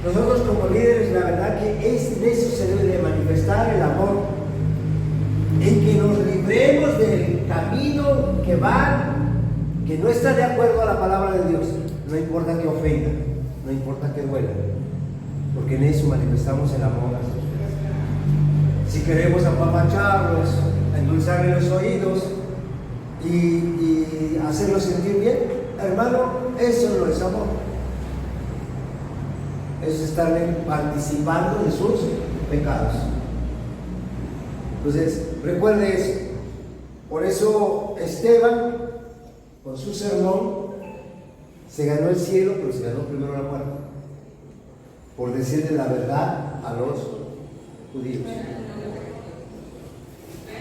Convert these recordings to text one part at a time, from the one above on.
Nosotros como líderes, la verdad que en eso se debe de manifestar el amor, en que nos libremos del camino que va, que no está de acuerdo a la palabra de Dios. No importa que ofenda, no importa que duela, porque en eso manifestamos el amor. Si queremos apapacharlos, endulzarle los oídos y hacerlos sentir bien, hermano, eso no es amor. Eso es estarle participando de sus pecados. Entonces, recuerde eso. Por eso Esteban, con su sermón, se ganó el cielo, pero se ganó primero la muerte, por decirle la verdad a los judíos.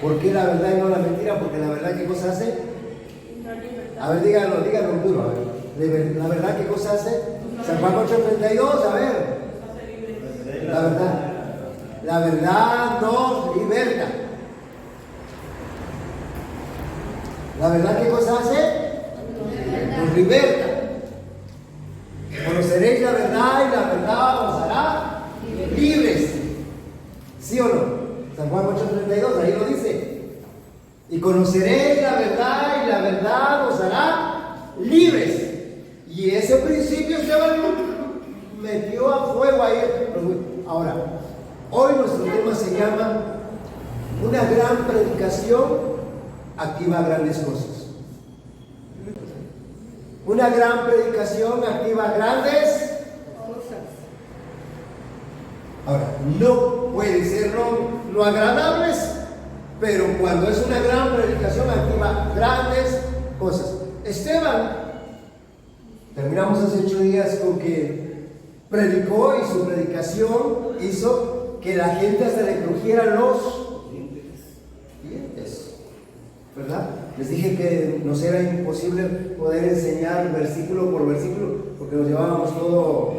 ¿Por qué la verdad y no la mentira? Porque la verdad, ¿qué cosa hace? A ver, díganlo duro, a ver. ¿La verdad qué cosa hace? San Juan 8:32, a ver. La verdad nos liberta. ¿La verdad qué cosa hace? Nos liberta. Conoceréis la verdad y la verdad os hará libres. ¿Sí o no? San Juan 8:32, ahí lo dice. Y conoceréis la verdad y la verdad os hará libres. Y ese principio Esteban metió a fuego ahí. Ahora, hoy nuestro tema se llama una gran predicación activa grandes cosas. Una gran predicación activa grandes cosas. Ahora, no puede ser lo agradables, pero cuando es una gran predicación activa grandes cosas. Esteban, terminamos hace 8 días con que predicó y su predicación hizo que la gente hasta le crujiera los dientes, ¿verdad? Les dije que nos era imposible poder enseñar versículo por versículo porque nos llevábamos todo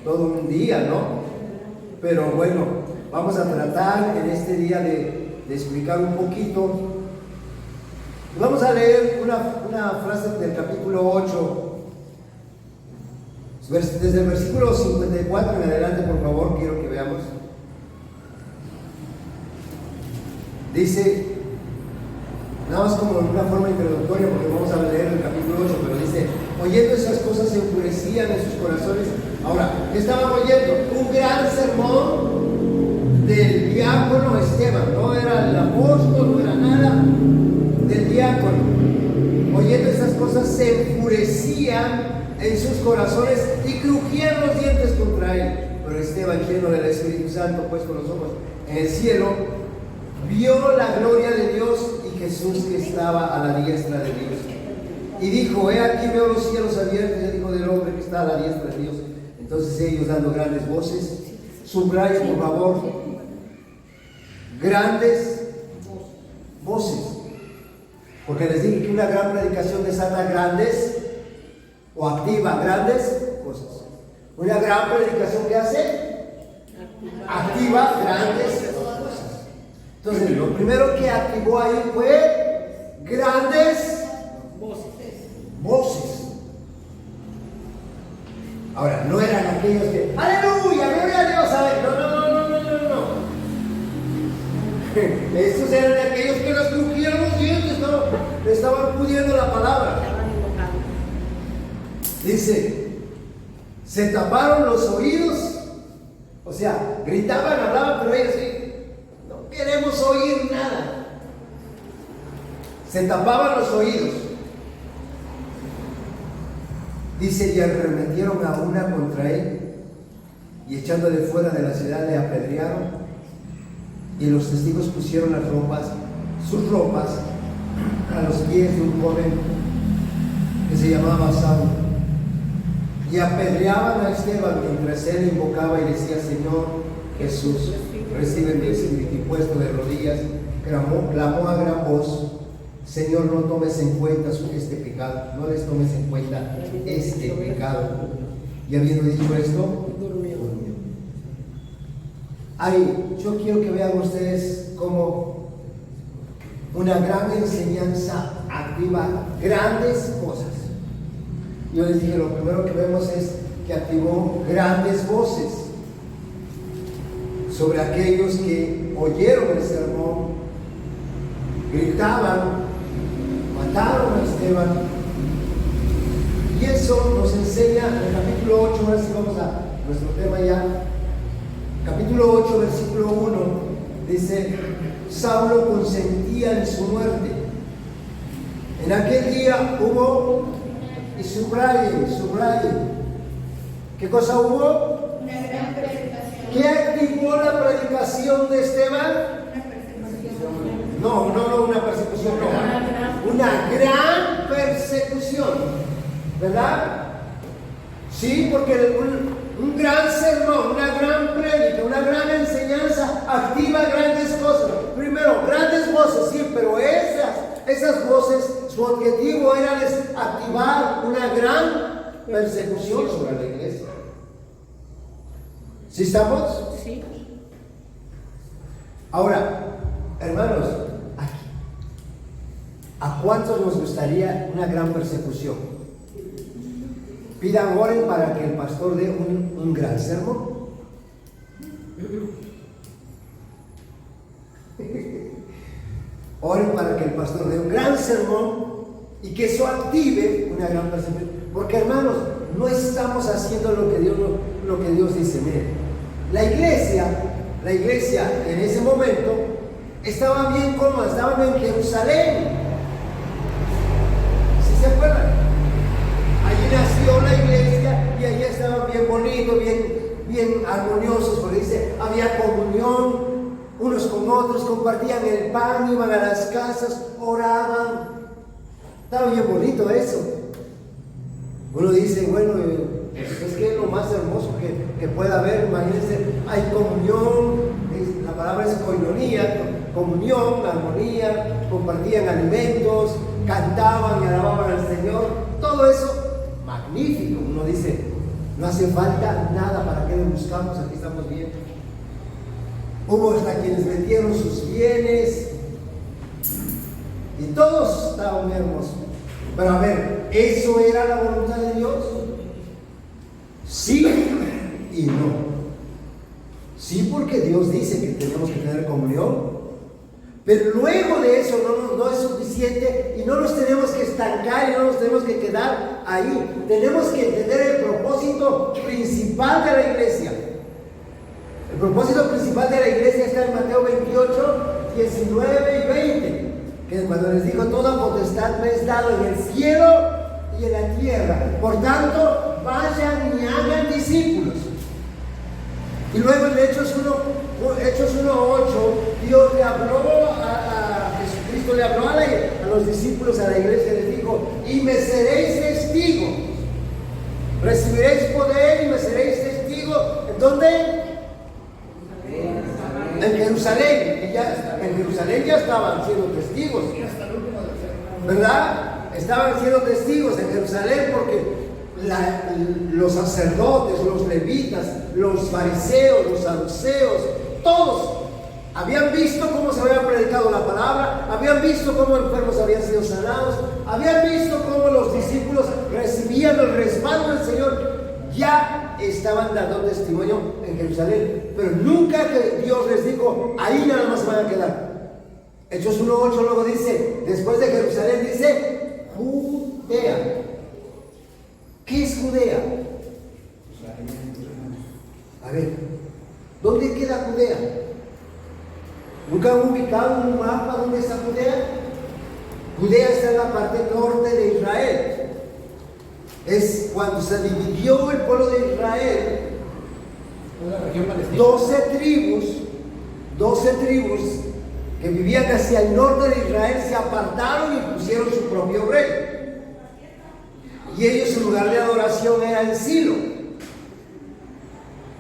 un día, ¿no? Pero bueno, vamos a tratar en este día de explicar un poquito. Vamos a leer una frase del capítulo 8. Desde el versículo 54 en adelante, por favor, quiero que veamos. Dice, nada más como en una forma introductoria, porque vamos a leer el capítulo 8, pero dice, oyendo esas cosas se enfurecían en sus corazones. Ahora, ¿qué estaban oyendo? Un gran sermón del diácono Esteban. No era el apóstol, no era nada, del diácono. Oyendo esas cosas se enfurecían en sus corazones y crujían los dientes contra él. Pero Esteban, lleno del Espíritu Santo, pues con los ojos en el cielo, vio la gloria de Dios y Jesús que estaba a la diestra de Dios. Y dijo, he aquí veo los cielos abiertos, y el Hijo del Hombre que está a la diestra de Dios. Entonces ellos, dando grandes voces, subrayen por favor, grandes voces, porque les dije que una gran predicación desata grandes o activa grandes cosas. Una gran predicación que hace activa grandes cosas. Entonces, lo primero que activó ahí fue grandes voces. Ahora, no eran aquellos que ¡aleluya! ¡Gloria a Dios! A ver, no. Estos eran aquellos que los crujían los dientes, no, le estaban pudiendo la palabra. Dice, se taparon los oídos, o sea, gritaban, hablaban, pero ellos sí, no queremos oír nada. Se tapaban los oídos. Dice, y arremetieron a una contra él, y echándole fuera de la ciudad le apedrearon, y los testigos pusieron sus ropas, a los pies de un joven que se llamaba Saulo. Y apedreaban a Esteban mientras él invocaba y decía, Señor Jesús, recibe mi espíritu, y puesto de rodillas, clamó a gran voz, Señor, no tomes en cuenta este pecado, no les tomes en cuenta este pecado. Y habiendo dicho esto, durmió. Ahí, yo quiero que vean ustedes como una gran enseñanza activa grandes cosas. Yo les dije, lo primero que vemos es que activó grandes voces. sobre aquellos que oyeron el sermón, gritaban, mataron a Esteban. Y eso nos enseña en el capítulo 8, ahora sí vamos a nuestro tema ya. Capítulo 8, versículo 1, dice: Saulo consentía en su muerte. En aquel día hubo, y subraye, ¿qué cosa hubo? Una gran predicación. ¿Qué activó la predicación de Esteban? No, una persecución, no. Una gran persecución, ¿verdad? Sí, porque un gran sermón, una gran prédica, una gran enseñanza activa grandes cosas. Primero, grandes voces, sí, pero esas voces, su objetivo era activar una gran persecución sobre la iglesia. ¿Sí estamos? Sí. Ahora, hermanos, ¿a cuántos nos gustaría una gran persecución? Pidan, oren para que el pastor dé un gran sermón. Oren para que el pastor dé un gran sermón y que eso active una gran persecución. Porque, hermanos, no estamos haciendo lo que Dios dice. Miren, la iglesia en ese momento estaba bien cómoda, estaban en Jerusalén. ¿Sí se acuerdan? Allí nació la iglesia y allí estaban bien bonitos, bien armoniosos, porque dice, había comunión unos con otros, compartían el pan, iban a las casas, oraban. Estaba bien bonito eso. Uno dice, bueno, es que es lo más hermoso que pueda haber. Imagínense, hay comunión, la palabra es koinonía, comunión, armonía, compartían alimentos, cantaban y alababan al Señor. Todo eso, magnífico. Uno dice, no hace falta nada, ¿para qué lo buscamos? Aquí estamos bien. Hubo hasta quienes vendieron sus bienes y todos estaban muy hermosos. Pero a ver, ¿eso era la voluntad de Dios? Sí y no. Sí, porque Dios dice que tenemos que tener comunión, pero luego de eso no es suficiente y no nos tenemos que estancar y no nos tenemos que quedar ahí. Tenemos que entender el propósito principal de la iglesia. El propósito principal de la iglesia está en Mateo 28, 19 y 20, que cuando les dijo, toda potestad me es dado en el cielo y en la tierra, por tanto, vayan y hagan discípulos. Y luego en Hechos 1:8, Dios le habló a Jesucristo, le habló a los discípulos, a la iglesia, les dijo, y me seréis testigos, recibiréis poder y me seréis testigos. ¿En dónde? En Jerusalén. En Jerusalén ya estaban siendo testigos, ¿verdad? Estaban siendo testigos en Jerusalén porque los sacerdotes, los levitas, los fariseos, los saduceos, todos habían visto cómo se había predicado la palabra, habían visto cómo enfermos habían sido sanados, habían visto cómo los discípulos recibían el respaldo del Señor. Ya estaban dando testimonio en Jerusalén, pero nunca que Dios les dijo, ahí nada más se van a quedar. Hechos 1:8 luego dice, después de Jerusalén dice, Judea. ¿Qué es Judea? A ver, ¿dónde queda Judea? ¿Nunca han ubicado un mapa dónde está Judea? Judea está en la parte norte de Israel. Es cuando se dividió el pueblo de Israel, 12 tribus que vivían hacia el norte de Israel se apartaron y pusieron su propio rey. Y ellos, su lugar de adoración era en Silo.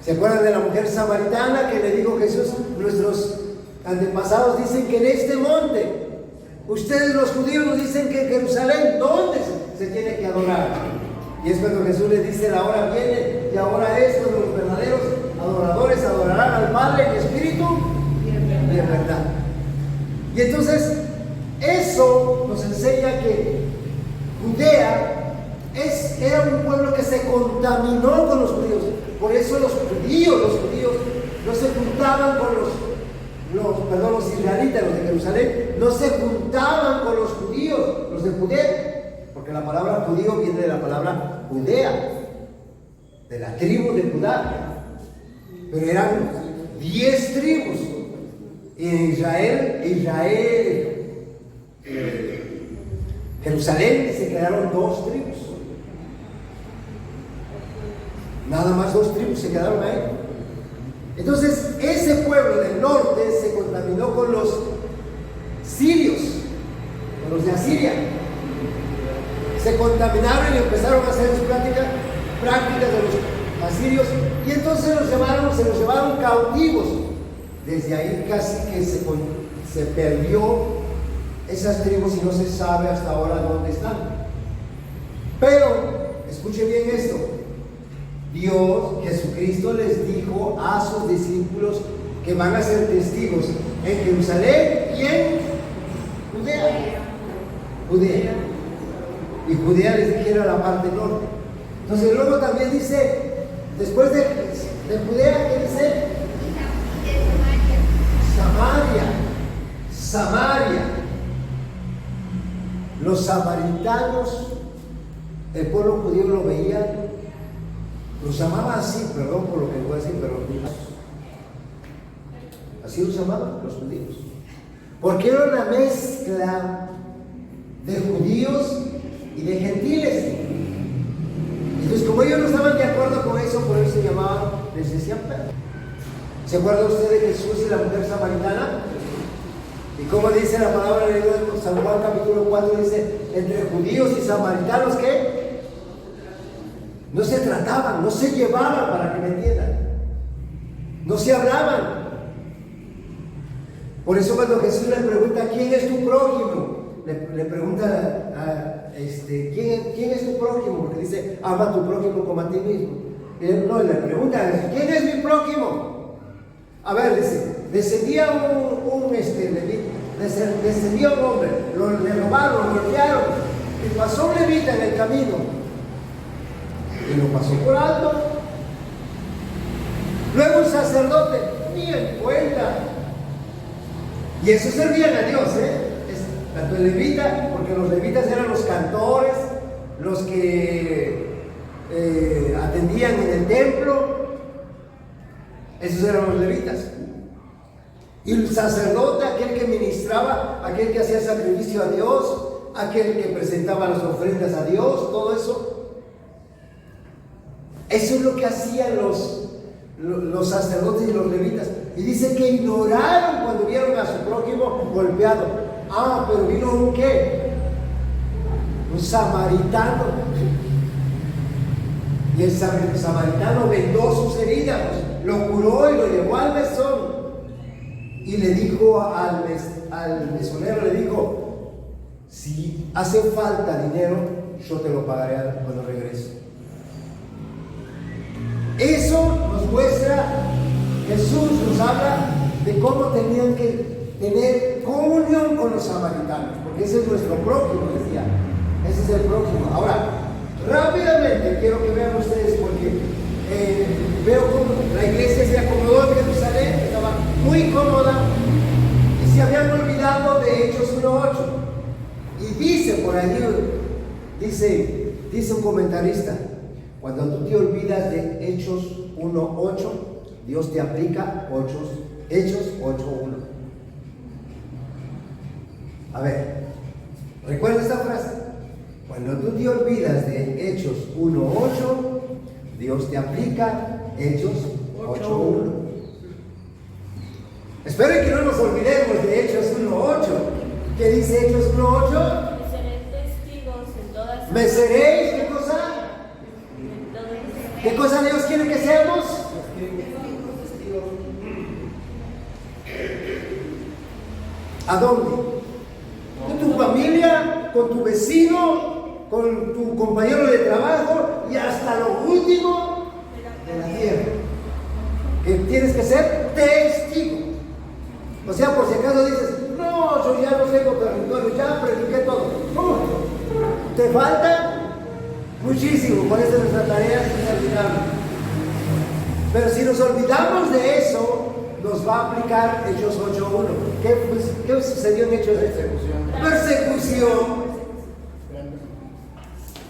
¿Se acuerdan de la mujer samaritana que le dijo Jesús? Nuestros antepasados dicen que en este monte, ustedes los judíos nos dicen que en Jerusalén, ¿dónde se tiene que adorar? Y es cuando Jesús les dice, la hora viene y ahora es cuando los verdaderos adoradores adorarán al Padre en espíritu y en verdad. Y entonces, eso nos enseña que Judea era un pueblo que se contaminó con los judíos. Por eso los judíos no se juntaban con los israelitas, los de Jerusalén, no se juntaban con los judíos, los de Judea, porque la palabra judío viene de la palabra Judea, de la tribu de Judá, pero eran 10 tribus, y en Jerusalén se quedaron 2 tribus, nada más 2 tribus se quedaron ahí. Entonces ese pueblo del norte se contaminó con los sirios, con los de Asiria. Se contaminaron y empezaron a hacer sus prácticas de los asirios, y entonces se los llevaron cautivos. Desde ahí casi que se perdió esas tribus y no se sabe hasta ahora dónde están. Pero escuche bien esto: Dios, Jesucristo, les dijo a sus discípulos que van a ser testigos en Jerusalén y en Judea. Y Judea les dijera la parte norte. Entonces luego también dice, después de Judea, ¿qué dice? Samaria. Los samaritanos, el pueblo judío lo veía, los llamaba así, perdón por lo que voy a decir, pero así los llamaban los judíos, porque era una mezcla de judíos y de gentiles. Entonces, como ellos no estaban de acuerdo con eso, por eso se llamaban, les decían Pedro. ¿Se acuerda usted de Jesús y la mujer samaritana? Y como dice la palabra de San Juan capítulo 4, dice, entre judíos y samaritanos, ¿qué? No se trataban, no se llevaban, para que me entiendan. No se hablaban. Por eso cuando Jesús le pregunta, ¿quién es tu prójimo? Le pregunta ¿quién es tu prójimo? Porque dice, ama a tu prójimo como a ti mismo. Y él, no, le pregunta, ¿quién es mi prójimo? A ver, dice, descendía descendía un hombre, le robaron, lo golpearon, y pasó un levita en el camino, y lo pasó por alto. Luego un sacerdote, ni en cuenta. Y eso servían a Dios, tanto el levita, porque los levitas eran los cantores, los que atendían en el templo. Esos eran los levitas. Y el sacerdote, aquel que ministraba, aquel que hacía sacrificio a Dios, aquel que presentaba las ofrendas a Dios, todo eso. Eso es lo que hacían los sacerdotes y los levitas. Y dice que ignoraron cuando vieron a su prójimo golpeado. Ah, pero vino un ¿qué? Un samaritano. Y el samaritano vendó sus heridas, lo curó y lo llevó al mesón. Y le dijo al mesonero, le dijo, si hace falta dinero, yo te lo pagaré cuando regrese. Eso nos muestra, Jesús nos habla de cómo tenían que tener comunión con los samaritanos, porque ese es nuestro prójimo, decía. Ese es el prójimo. Ahora, rápidamente quiero que vean ustedes, porque veo cómo la iglesia se acomodó en Jerusalén, estaba muy cómoda, y se habían olvidado de Hechos 1:8. Y dice por ahí, dice un comentarista, cuando tú te olvidas de Hechos 1:8, Dios te aplica Hechos 8:1. A ver, ¿recuerda esta frase? Cuando tú te olvidas de Hechos 1:8, Dios te aplica Hechos 8:1. Espero que no nos olvidemos de Hechos 1:8. ¿Qué dice Hechos 1:8? ¿Me seréis qué cosa? ¿Qué cosa Dios quiere que seamos? ¿A dónde? Con tu familia, con tu vecino, con tu compañero de trabajo y hasta lo último de la tierra. Que tienes que ser testigo. O sea, por si acaso dices, no, yo ya no tengo territorio, ya prediqué todo. ¿Te falta? Muchísimo, por eso nuestra tarea es terminable. Pero si nos olvidamos de eso, nos va a aplicar Hechos 8.1. ¿Qué sucedió en Hechos? Persecución.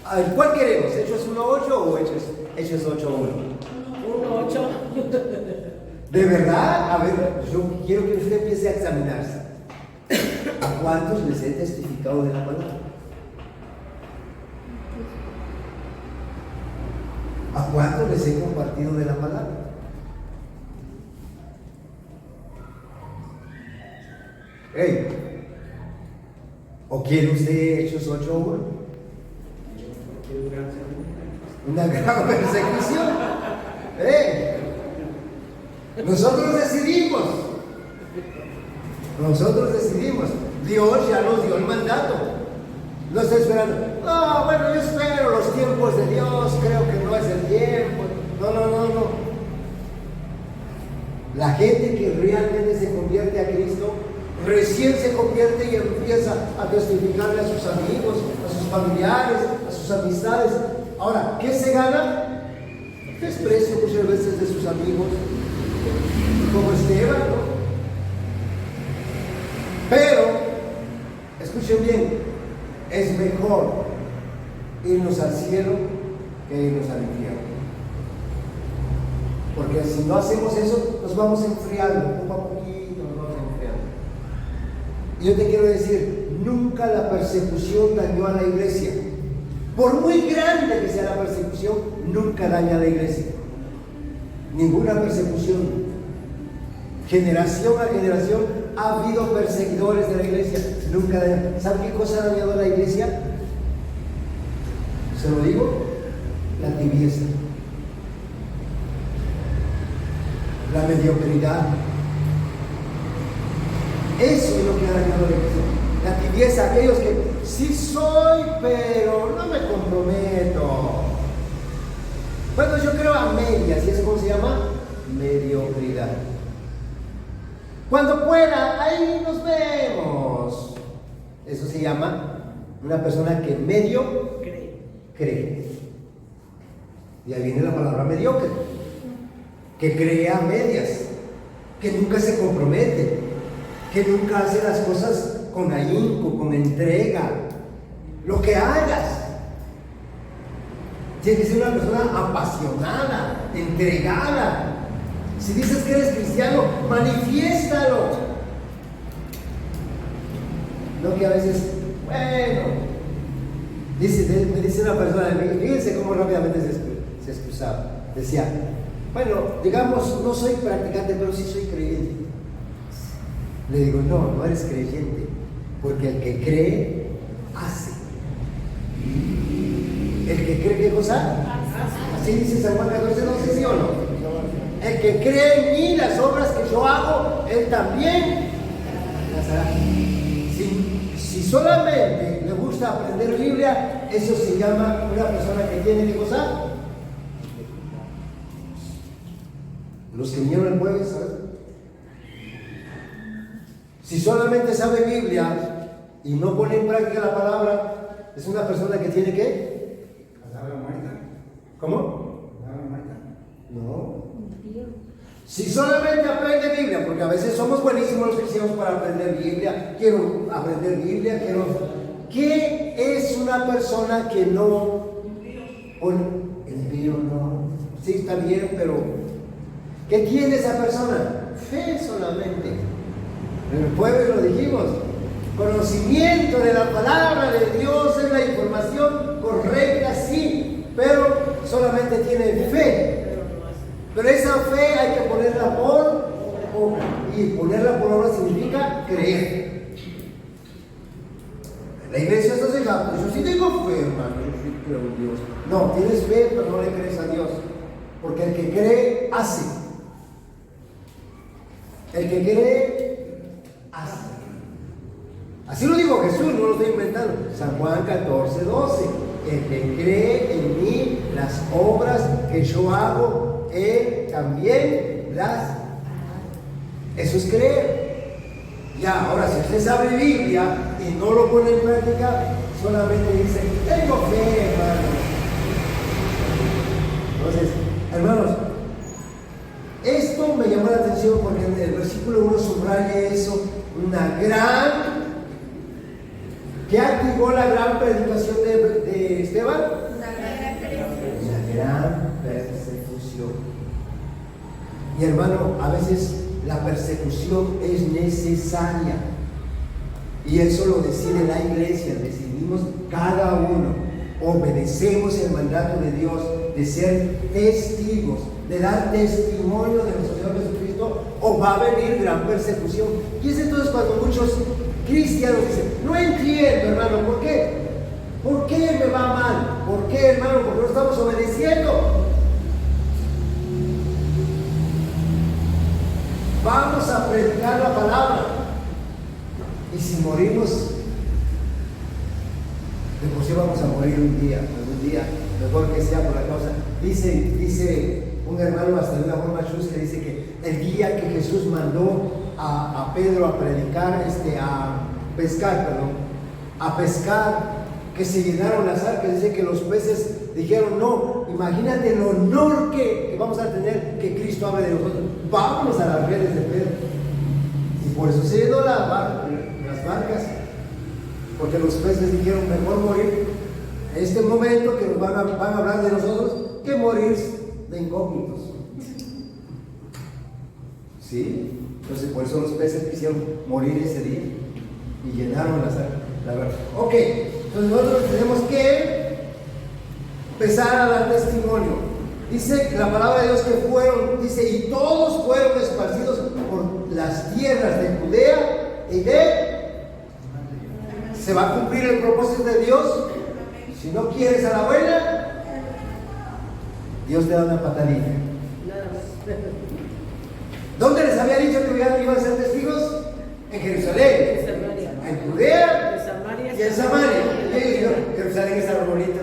A ver, ¿cuál queremos? ¿Hechos 1.8 o Hechos 8.1? 1.8. ¿De verdad? A ver, yo quiero que usted empiece a examinarse. ¿A cuántos les he testificado de la palabra? ¿A cuántos les he compartido de la palabra? Hey, ¿o quiere usted Hechos 8.1? Una gran persecución. Nosotros decidimos. Dios ya nos dio el mandato. No está esperando. No, bueno, yo espero los tiempos de Dios. Creo que no es el tiempo. No. La gente que realmente se convierte a Cristo recién se convierte y empieza a testificarle a sus amigos, a sus familiares, a sus amistades. Ahora, ¿qué se gana? Desprecio muchas veces de sus amigos, como Esteban, ¿no? Pero, escuchen bien, es mejor irnos al cielo que irnos al infierno. Porque si no hacemos eso, nos vamos enfriando, poco a poquito nos vamos enfriando. Y yo te quiero decir, nunca la persecución dañó a la iglesia. Por muy grande que sea la persecución, nunca daña a la iglesia. Ninguna persecución. Generación a generación ha habido perseguidores de la iglesia. Nunca daña. ¿Saben qué cosa ha dañado a la iglesia? Se lo digo, la tibieza, la mediocridad. Eso es lo que ha dañado a la iglesia. La tibieza, aquellos que sí soy, pero no me comprometo. Bueno, yo creo a medias, ¿y eso cómo se llama? Mediocridad. Cuando pueda, ahí nos vemos. Eso se llama una persona que medio cree. Y ahí viene la palabra mediocre. Que cree a medias, que nunca se compromete, que nunca hace las cosas con ahínco, con entrega. Lo que hagas, tiene que ser una persona apasionada, entregada. Si dices que eres cristiano, manifiéstalo. No que a veces, bueno, me dice una persona, fíjense cómo rápidamente se excusaba. Decía, bueno, digamos, no soy practicante, pero sí soy creyente. Le digo, no eres creyente, porque el que cree, hace. ¿El que cree qué cosa? Así dice San Juan 14:12, ¿sí o no? El que cree en mí, las obras que yo hago, él también las hará. Si solamente le gusta aprender Biblia, eso se llama una persona que tiene qué cosa. Los que vinieron el jueves, ¿sabes? Si solamente sabe Biblia y no pone en práctica la palabra, es una persona que tiene ¿qué? ¿Cómo? No. Si solamente aprende Biblia, porque a veces somos buenísimos los cristianos para aprender Biblia, quiero aprender Biblia, ¿qué es una persona que no pone envío? No. Sí, está bien, pero ¿qué tiene esa persona? Fe solamente. En el jueves lo dijimos. Conocimiento de la palabra de Dios es la información correcta, sí, pero solamente tiene fe. Pero esa fe hay que ponerla por obra. Y ponerla por obra significa creer. La iglesia está cegada. Yo sí tengo fe, hermano. Yo sí creo en Dios. No, tienes fe, pero no le crees a Dios. Porque el que cree, hace. El que cree, hace. Así lo dijo Jesús, no lo estoy inventando. San Juan 14:12. El que cree en mí, las obras que yo hago, él también las hará. Eso es creer. Ya, ahora si usted sabe Biblia y no lo pone en práctica, solamente dice, tengo fe, hermano. Entonces, hermanos, Esto me llamó la atención porque en el versículo 1 subraya eso, ¿qué activó la gran predicación de Esteban? Una gran persecución. Mi hermano, a veces la persecución es necesaria. Y eso lo decide la iglesia, decidimos cada uno. Obedecemos el mandato de Dios de ser testigos, de dar testimonio de nuestro Señor Jesucristo, o va a venir gran persecución. Y es entonces cuando muchos cristianos dicen, no entiendo, hermano, ¿por qué? ¿Por qué me va mal? ¿Por qué, hermano? Porque no estamos obedeciendo. Vamos a predicar la palabra. Y si morimos, de por sí vamos a morir algún día, mejor que sea por la causa. Dice un hermano hasta de una forma chusca, dice que el día que Jesús mandó a Pedro a predicar, a pescar, que se llenaron las arcas, dice que los peces dijeron, no, imagínate el honor que vamos a tener que Cristo hable de nosotros, vámonos a las redes de Pedro. Y por eso se llenó las barcas, porque los peces dijeron, mejor morir en este momento que nos van a hablar de nosotros, que morir de incógnitos. ¿Sí? Entonces por eso los peces quisieron morir ese día y llenaron la verdad. Ok, entonces nosotros tenemos que empezar a dar testimonio. Dice la palabra de Dios que dice, y todos fueron esparcidos por las tierras de Judea y ¿se va a cumplir el propósito de Dios? Si no quieres a la buena, Dios te da una patadita. ¿Dónde les había dicho que iban a ser testigos? En Jerusalén, en Judea y en Samaria. Y ellos dijeron, Jerusalén está bonita.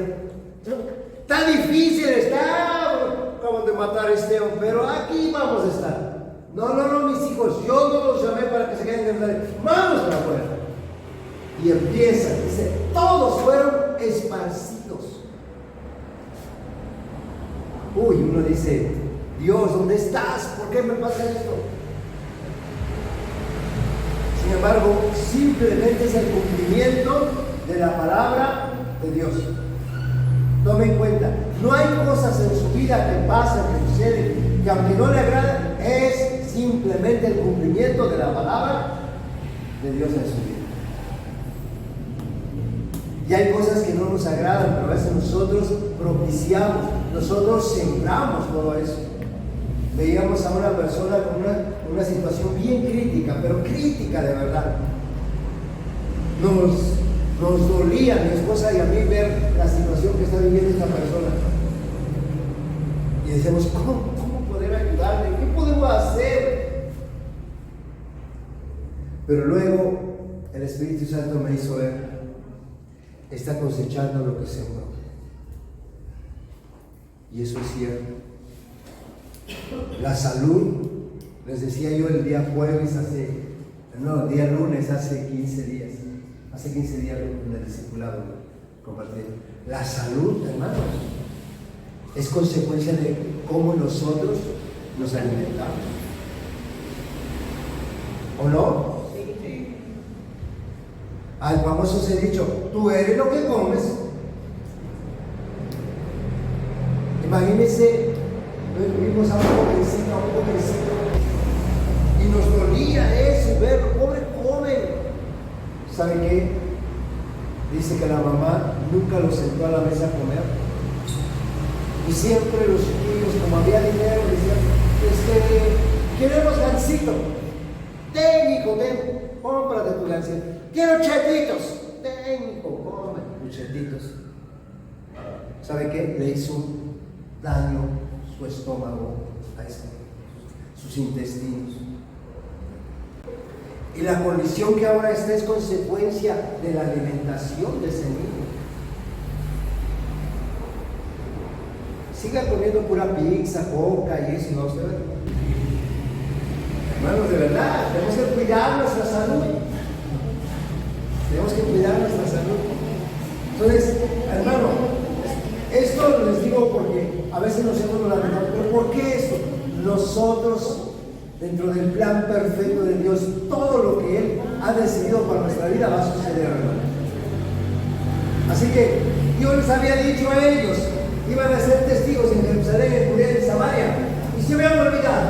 Tan difícil está, acabamos de matar a Esteban, pero aquí vamos a estar. No, mis hijos, yo no los llamé para que se queden en Jerusalén. Vamos para afuera. Y empieza, dice, todos fueron esparcidos. Uno dice, Dios, ¿dónde estás? ¿Por qué me pasa esto? Sin embargo, simplemente es el cumplimiento de la palabra de Dios. Tome en cuenta, no hay cosas en su vida que pasan, que suceden, que aunque no le agradan, es simplemente el cumplimiento de la palabra de Dios en su vida. Y hay cosas que no nos agradan, pero a veces nosotros propiciamos, nosotros sembramos todo eso. Veíamos a una persona con una situación bien crítica, pero crítica de verdad. Nos dolía a mi esposa y a mí ver la situación que está viviendo esta persona. Y decíamos, ¿cómo poder ayudarle? ¿Qué podemos hacer? Pero luego el Espíritu Santo me hizo ver, está cosechando lo que sembró. Y eso es cierto. La salud, les decía yo el día lunes, hace 15 días. Hace 15 días en el discipulado compartido. La salud, hermanos, es consecuencia de cómo nosotros nos alimentamos. ¿O no? Sí. Al famoso se ha dicho, tú eres lo que comes. Imagínense, vimos a un jovencito, y nos dolía eso, verlo, pobre joven. ¿Sabe qué? Dice que la mamá nunca lo sentó a la mesa a comer. Y siempre los chiquillos, como había dinero, decían, queremos gansito. Ten, hijo, cómprate tu gansito. Quiero chetitos. Ten, hijo, come tus chetitos. ¿Sabe qué? Le hizo un daño su estómago a sus intestinos. Y la condición que ahora está es consecuencia de la alimentación de ese niño. Siga comiendo pura pizza, coca y eso, ¿no? ¿Usted ve? Hermanos, de verdad, tenemos que cuidar nuestra salud. Tenemos que cuidar nuestra salud. Entonces, hermano, esto les digo porque a veces nos hemos lamentado, pero ¿por qué esto? nosotros, dentro del plan perfecto de Dios, todo lo que Él ha decidido para nuestra vida va a suceder, hermano. Así que Dios les había dicho a ellos, iban a ser testigos en Jerusalén, en Judea y en Samaria, y se habían olvidado.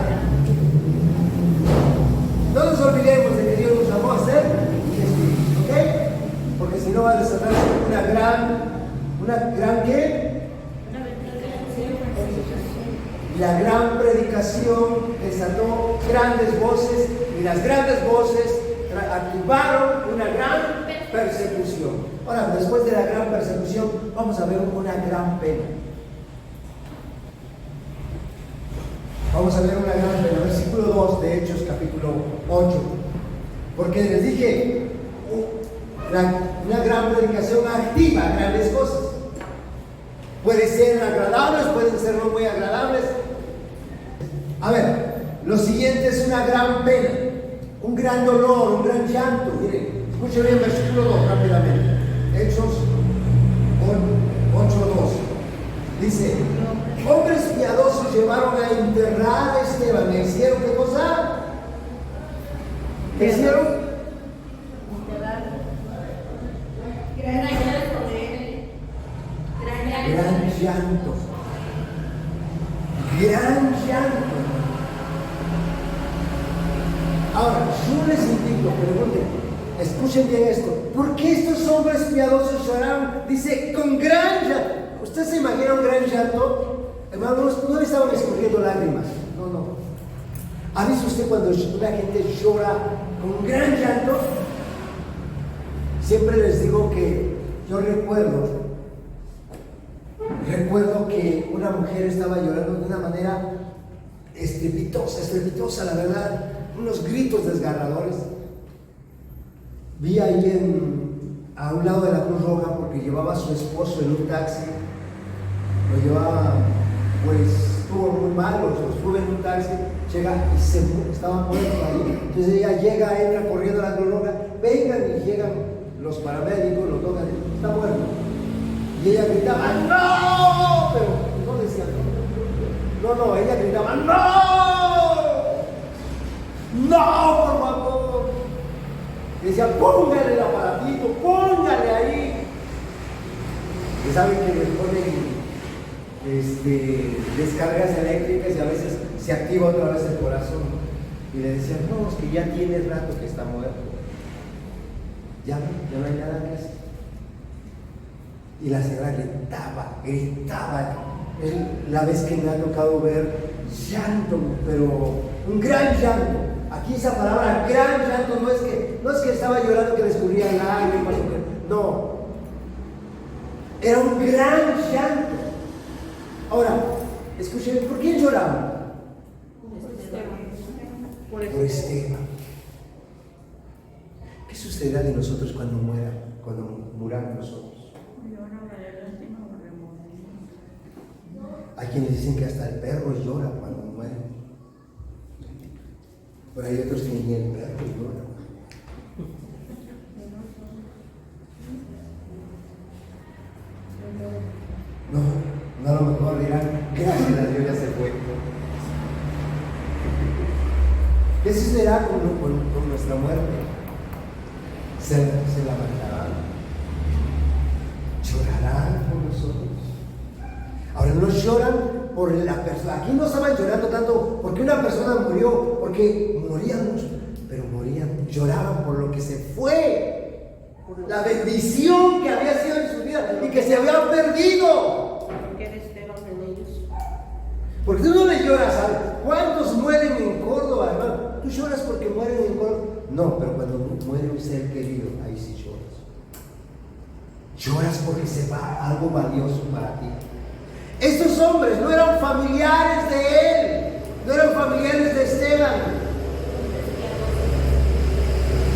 No nos olvidemos de que Dios nos llamó a ser testigos, ¿ok? Porque si no va a desatarse una gran ¿qué? La gran predicación desató grandes voces, y las grandes voces activaron una gran persecución. Ahora, después de la gran persecución, vamos a ver una gran pena. Vamos a ver una gran pena. Versículo 2 de Hechos, capítulo 8. Porque les dije, una gran predicación activa grandes cosas. Pueden ser agradables, pueden ser no muy agradables. A ver, lo siguiente es una gran pena, un gran dolor, un gran llanto. Miren, escuchen bien versículo 2 rápidamente. Hechos 8:2. Dice, hombres piadosos llevaron a enterrar a Esteban. ¿Y hicieron qué cosa? ¿Qué hicieron? Gran llanto. Gran llanto. Ahora, yo les invito, pregunten, escuchen bien esto. ¿Por qué estos hombres piadosos lloraron? Dice, con gran llanto. ¿Usted se imagina un gran llanto? Hermanos, no le estaban escurriendo lágrimas. No. ¿Ha visto usted cuando una gente llora con un gran llanto? Siempre les digo que yo recuerdo que una mujer estaba llorando de una manera estrepitosa, la verdad, unos gritos desgarradores. Vi ahí a un lado de la Cruz Roja, porque llevaba a su esposo en un taxi, lo llevaba, pues estuvo muy mal, lo sube en un taxi, llega y estaba muerto ahí. Entonces ella llega, entra corriendo a la Cruz Roja, vengan, y llegan los paramédicos, lo tocan, está muerto. Y ella gritaba, ¡no! Pero no decía no, ella gritaba, ¡no! ¡No, por favor! Decía, póngale el aparatito, póngale ahí. Y saben que les ponen descargas eléctricas y a veces se activa otra vez el corazón. Y le decían, no, es que ya tiene rato que está muerto. Ya no hay nada que hacer. Y la señora gritaba. La vez que me ha tocado ver llanto, pero un gran llanto. Aquí esa palabra gran llanto no es que estaba llorando que le escurrían lágrimas, no. Era un gran llanto. Ahora, escuchen, ¿por quién lloraban? Por Esteban. ¿Qué sucederá de nosotros cuando muramos nosotros? Hay quienes dicen que hasta el perro llora cuando muere. Pero hay otros que ni el perro llora. No, a lo mejor dirán, gracias a Dios ya se fue. ¿Qué sucederá con nuestra muerte? ¿Se lamentarán? ¿Llorarán por nosotros? Ahora, no lloran por la persona. Aquí no estaban llorando tanto porque una persona murió, porque morían muchos, pero lloraban por lo que se fue, por la bendición que había sido en su vida y que se había perdido. Porque era Esteban en ellos. Porque tú no le lloras, ¿sabes? ¿Cuántos mueren en Córdoba, hermano? ¿Tú lloras porque mueren en Córdoba? No, pero cuando muere un ser querido, ahí sí lloras. Lloras porque se va algo valioso para ti. Estos hombres no eran familiares de él, no eran familiares de Esteban.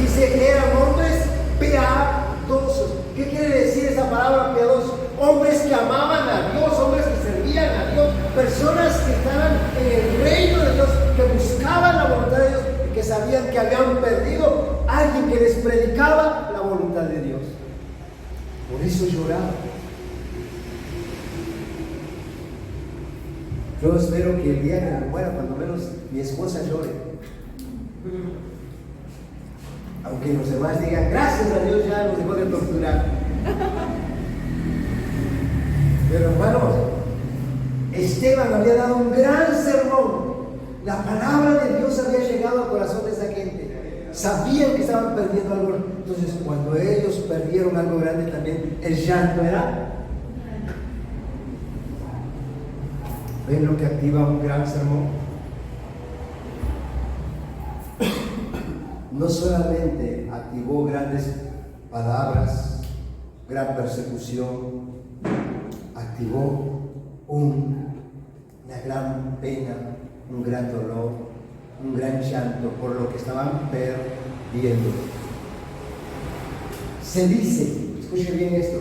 Dice que eran hombres piadosos. ¿Qué quiere decir esa palabra piadosos? Hombres que amaban a Dios, hombres que servían a Dios, personas que estaban en el reino de Dios, que buscaban la voluntad de Dios y que sabían que habían perdido a alguien que les predicaba la voluntad de Dios. Por eso lloraban. Yo espero que el día que me muera, cuando menos mi esposa llore. Aunque los demás digan, gracias a Dios ya nos dejó de torturar. Pero hermanos, Esteban había dado un gran sermón. La palabra de Dios había llegado al corazón de esa gente. Sabían que estaban perdiendo algo. Entonces, cuando ellos perdieron algo grande también, el llanto era. ¿Ven lo que activa un gran sermón? No solamente activó grandes palabras, gran persecución, activó una gran pena, un gran dolor, un gran llanto por lo que estaban perdiendo. Se dice, escuche bien esto,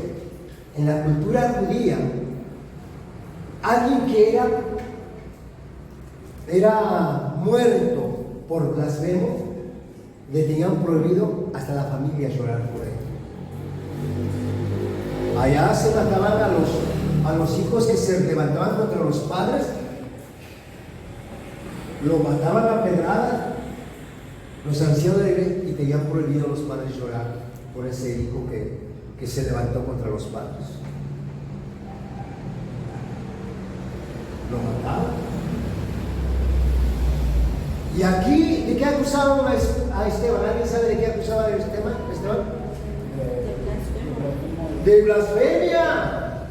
en la cultura judía, alguien que era muerto por blasfemo, le tenían prohibido hasta la familia llorar por él. Allá se mataban a los hijos que se levantaban contra los padres, lo mataban a pedradas, los ancianos de la iglesia, y tenían prohibido a los padres llorar por ese hijo que se levantó contra los padres. Lo mataban. Y aquí, ¿de qué acusaban a Esteban? ¿Alguien sabe de qué acusaban a Esteban? De blasfemia.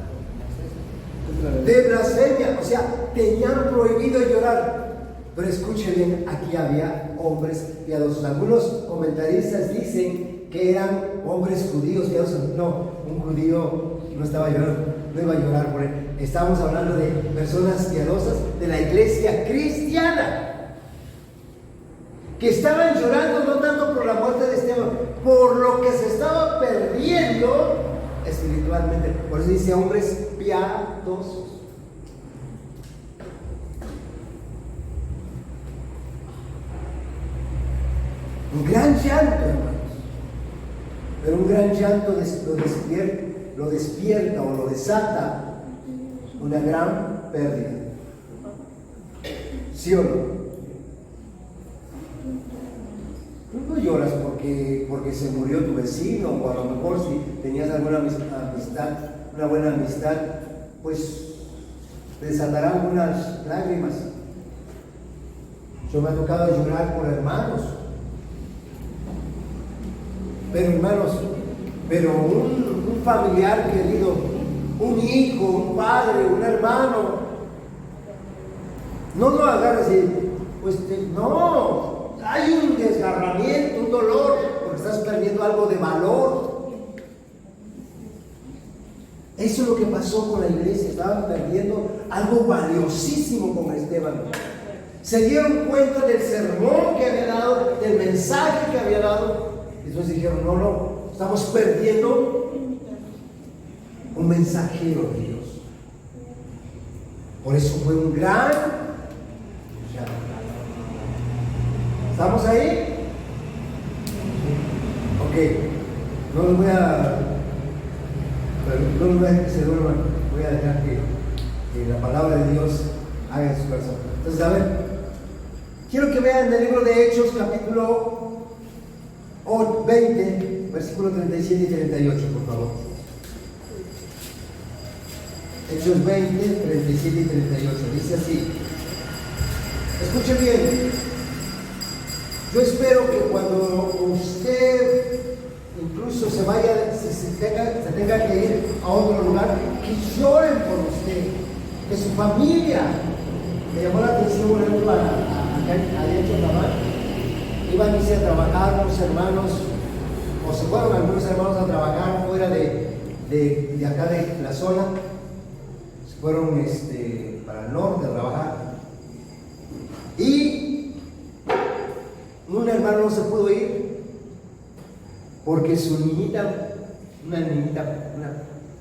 De blasfemia. O sea, tenían prohibido llorar. Pero escuchen bien, aquí había hombres piadosos. Algunos comentaristas dicen que eran hombres judíos piadosos. No, un judío no estaba llorando, no iba a llorar por él. Estamos hablando de personas piadosas de la iglesia cristiana, que estaban llorando no tanto por la muerte de Esteban, por lo que se estaba perdiendo espiritualmente. Por eso dice hombres piadosos. Un gran llanto, hermanos, pero un gran llanto lo despierta o lo desata una gran pérdida. ¿Sí o no? Tú no lloras porque se murió tu vecino, o a lo mejor si tenías alguna amistad, una buena amistad, pues desatarán unas lágrimas. Yo me ha tocado llorar por hermanos. Pero hermanos, un familiar querido, un hijo, un padre, un hermano, no lo agarras y pues no, hay un desgarramiento, un dolor, porque estás perdiendo algo de valor. Eso es lo que pasó con la iglesia, estaban perdiendo algo valiosísimo con Esteban. Se dieron cuenta del sermón que había dado, del mensaje que había dado. Entonces dijeron, no, estamos perdiendo un mensajero de Dios. Por eso fue un gran llanto. ¿Estamos ahí? Ok, no les voy a dejar que se duerman, voy a dejar que la palabra de Dios haga en su corazón. Entonces, a ver, quiero que vean el libro de Hechos, capítulo 20, versículos 37 y 38, por favor. Hechos 20, 37 y 38, dice así. Escuchen bien. Yo espero que cuando usted incluso se vaya, se tenga que ir a otro lugar, que lloren por usted, que su familia. Me llamó la atención, por ejemplo, a Hecho Tamal. Iban a irse a trabajar unos hermanos, o se fueron algunos hermanos a trabajar fuera de acá de la zona. Se fueron para el norte a trabajar. Y un hermano no se pudo ir porque su niñita, una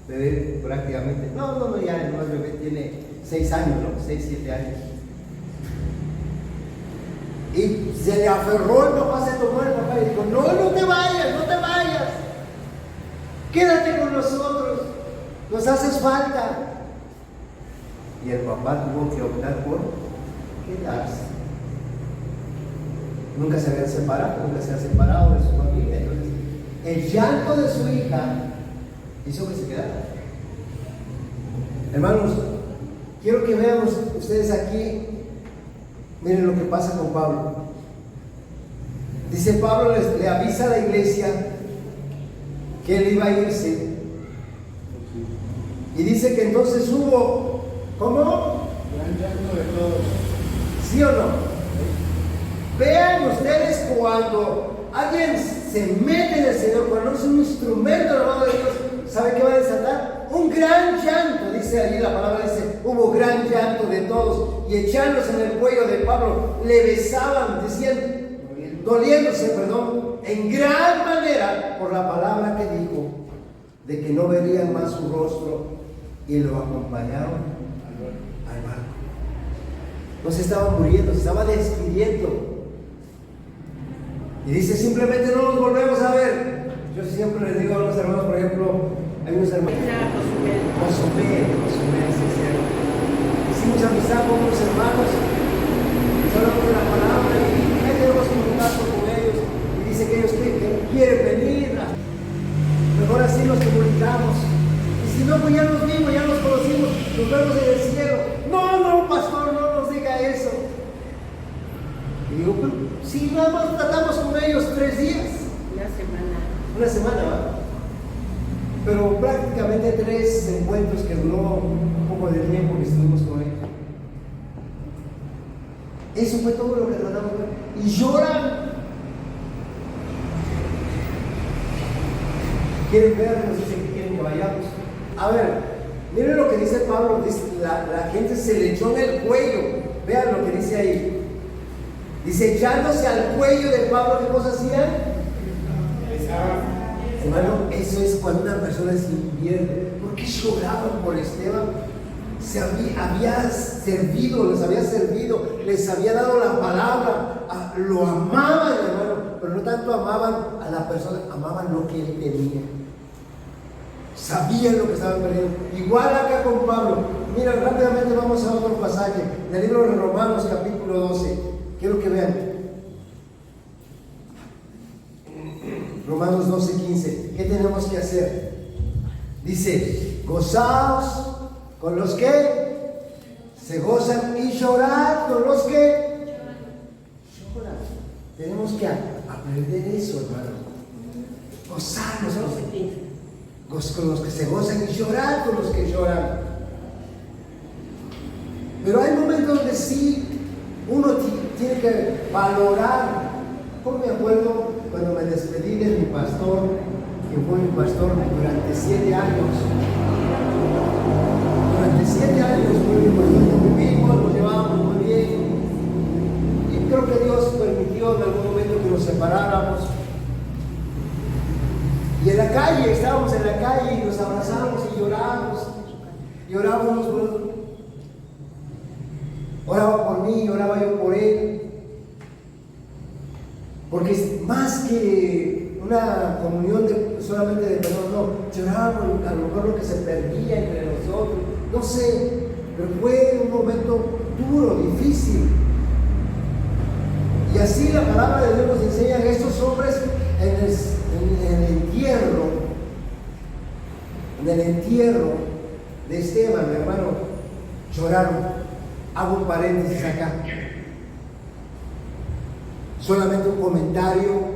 bebé prácticamente, ya no es bebé, tiene 6 años, 7 años. Y se le aferró, el papá se tomó el papá y dijo, no te vayas, quédate con nosotros, nos haces falta. y el papá tuvo que optar por quedarse. Nunca se habían separado, nunca se han separado de su familia. Entonces, el llanto de su hija hizo que se quedara. Hermanos, quiero que vean ustedes aquí, miren lo que pasa con Pablo. Dice Pablo, le avisa a la iglesia que él iba a irse. Y dice que entonces hubo, ¿cómo? Gran llanto de todos. ¿Sí o no? Vean ustedes cuando alguien se mete en el Señor, cuando es un instrumento de la mano de Dios, ¿sabe qué va a desatar? Un gran llanto, dice allí la palabra, dice, hubo gran llanto de todos, y echándose en el cuello de Pablo, le besaban, decían, doliéndose, en gran manera por la palabra que dijo, de que no verían más su rostro, y lo acompañaron al barco. No se estaba muriendo, se estaba despidiendo. Y dice, simplemente no nos volvemos a ver. Yo siempre les digo a los hermanos, por ejemplo, hay unos hermanos, Cozumel, sí, cierto. Hicimos amistad con unos hermanos, les hablamos de la palabra y ahí tenemos contacto con ellos. Y dice que ellos que quieren venir, mejor así nos comunicamos. Y si no, pues ya nos vimos, ya nos conocimos, nos vemos en el cielo. No, pastor, no nos diga eso. Y digo, pero si nada más tratamos con ellos 3 días. Una semana, ¿va? Pero prácticamente 3 encuentros que duró un poco de tiempo que estuvimos con ellos. Eso fue todo lo que tratamos con ellos. Y lloran. Quieren ver, nos dicen que quieren que vayamos. A ver, miren lo que dice Pablo, dice, la gente se le echó en el cuello. Vean lo que dice ahí. Dice, echándose al cuello de Pablo, ¿qué cosa hacían? Hermano, eso es cuando una persona se invierte. ¿Por qué lloraban por Esteban? Había servido, les había dado la palabra, lo amaban, hermano, pero no tanto amaban a la persona, amaban lo que él tenía. Sabían lo que estaban perdiendo. Igual acá con Pablo. Mira, rápidamente vamos a otro pasaje del libro de Romanos, capítulo 12. Quiero que vean. Romanos 12:15. ¿Qué tenemos que hacer? Dice, gozaos con los que se gozan y llorad con los que lloran. Tenemos que aprender eso, hermano. Gozarnos con los que se gozan y llorar con los que lloran. Pero hay momentos donde sí uno tiene que valorar. Yo me acuerdo cuando me despedí de mi pastor, que fue mi pastor durante 7 años. Durante 7 años fue mi pastor, convivimos, nos llevábamos muy bien. Y creo que Dios permitió en algún momento que nos separáramos. Y en la calle, estábamos en la calle y nos abrazamos y llorábamos. Llorábamos, oraba por mí, oraba yo por él. Porque es más que una comunión solamente de perdón, no, llorábamos a lo mejor lo que se perdía entre nosotros, no sé, pero fue un momento duro, difícil. Y así la palabra de Dios nos enseña que estos hombres en el entierro de Esteban, mi hermano, lloraron. Hago un paréntesis acá. Solamente un comentario.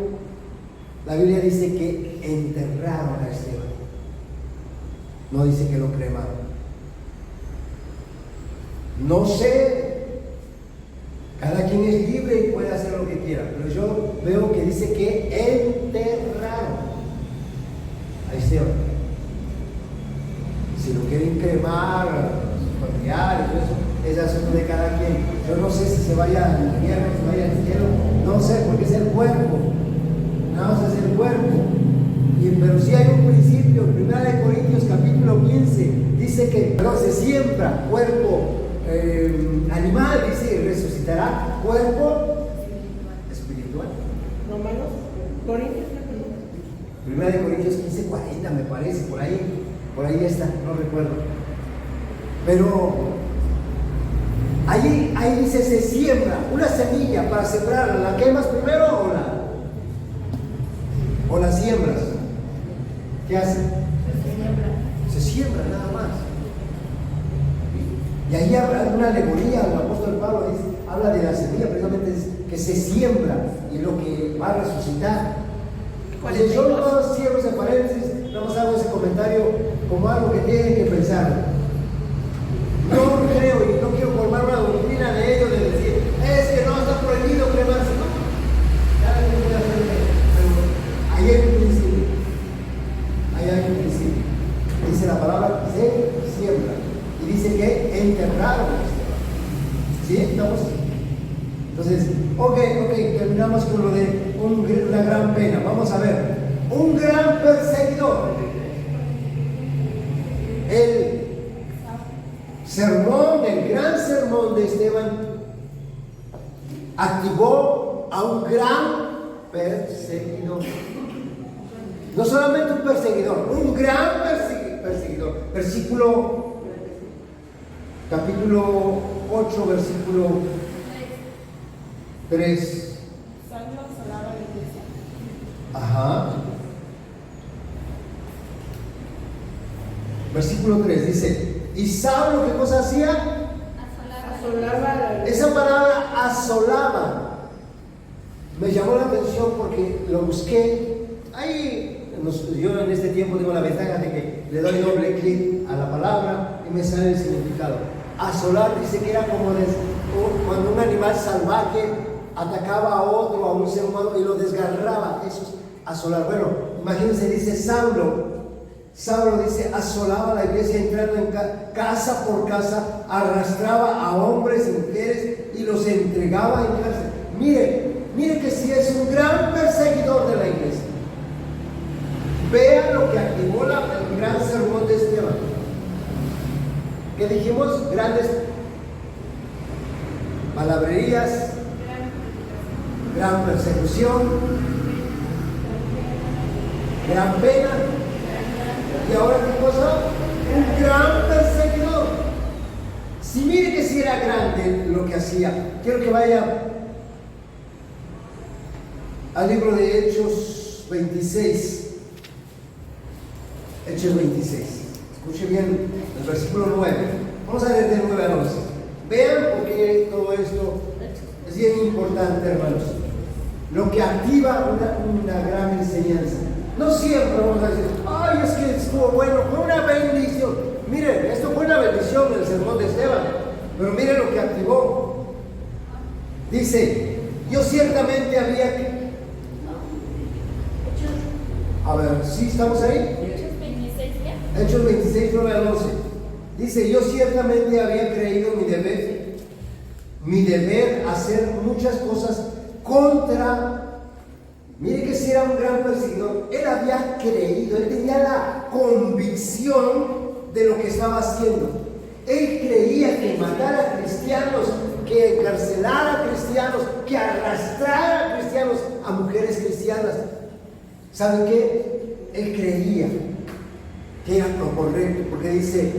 La Biblia dice que enterraron a Esteban. No dice que lo cremaron. No sé, cada quien es libre y puede hacer lo que quiera, pero yo veo que dice que enterraron a Esteban. Si lo quieren cremar, sus familiares, eso es asunto de cada quien. Yo no sé si se vaya al infierno, si se vaya al cielo, no sé, porque es el cuerpo. Nada más es el cuerpo. Pero sí hay un principio, 1 Corintios capítulo 15, dice que se siembra cuerpo animal, dice, resucitará cuerpo espiritual. Romanos, Corintios. 1 Corintios 15:40 me parece, por ahí está, no recuerdo. Pero Ahí dice se siembra una semilla para sembrarla. ¿La quemas primero o la siembras? ¿Qué hace? Se siembra nada más. Y ahí habla una alegoría, el apóstol Pablo habla de la semilla, precisamente que se siembra y lo que va a resucitar. Oye, yo no cierro ese paréntesis, nada más hago ese comentario como algo que tienen que pensar. No creo y no quiero formar una doctrina de ellos, de decir, es que no está prohibido cremarse. No, cada quien puede hacer pero ahí hay un principio. Ahí hay un principio. Dice la palabra, se siembra. Y dice que enterraron a Esteban. ¿Sí? ¿Estamos? Entonces, ok, terminamos con lo de una gran pena. Vamos a ver. Un gran perseguidor. El gran sermón de Esteban activó a un gran perseguidor. No solamente un perseguidor, un gran perseguidor. Capítulo 8, versículo 3. Saulo asolaba la iglesia. Ajá. Versículo 3 dice, ¿y Saulo qué cosa hacía? Asolaba la iglesia. Esa palabra asolaba me llamó la atención porque lo busqué. Yo en este tiempo tengo la ventaja de que le doy doble clic a la palabra y me sale el significado. Asolar dice que era como cuando un animal salvaje atacaba a otro, a un ser humano y lo desgarraba. Eso es asolar. Bueno, imagínense, dice Saulo dice, asolaba la iglesia entrando en casa por casa, arrastraba a hombres y mujeres y los entregaba en cárcel. Mire que sí es un gran perseguidor de la iglesia. Vean lo que activó el gran sermón de Esteban. ¿Qué dijimos? Grandes palabrerías, gran persecución, gran pena. ¿Y ahora qué cosa? Un gran perseguidor. Si mire que si era grande lo que hacía. Quiero que vaya al libro de Hechos 26. Hechos 26. Escuche bien el versículo 9. Vamos a leer de 9 a 11. Vean por qué todo esto es bien importante, hermanos. Lo que activa una gran enseñanza. No siempre vamos a decir, ay, es que estuvo bueno, fue una bendición. Miren, esto fue una bendición en el sermón de Esteban. Pero miren lo que activó. Dice, yo ciertamente había... A ver, ¿sí estamos ahí? Hechos 26, 9 al 11. Dice, yo ciertamente había creído mi deber hacer muchas cosas contra... Mire que si era un gran perseguidor, él había creído, él tenía la convicción de lo que estaba haciendo. Él creía que matar a cristianos, que encarcelar a cristianos, que arrastrar a cristianos, a mujeres cristianas. ¿Saben qué? Él creía que era lo correcto, porque dice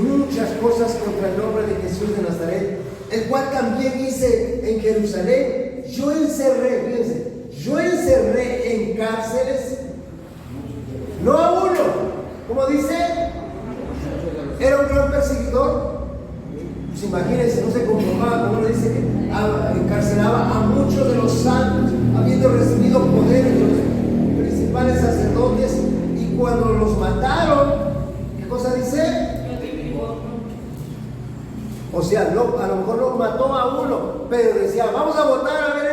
muchas cosas contra el nombre de Jesús de Nazaret, el cual también hice en Jerusalén. Yo encerré en cárceles, no a uno, como dice, era un gran perseguidor. Pues imagínense, no se conformaba, como uno dice que encarcelaba a muchos de los santos, habiendo recibido poderes de los principales sacerdotes, y cuando los mataron, ¿qué cosa dice? O sea, a lo mejor no mató a uno, pero decía, vamos a votar a ver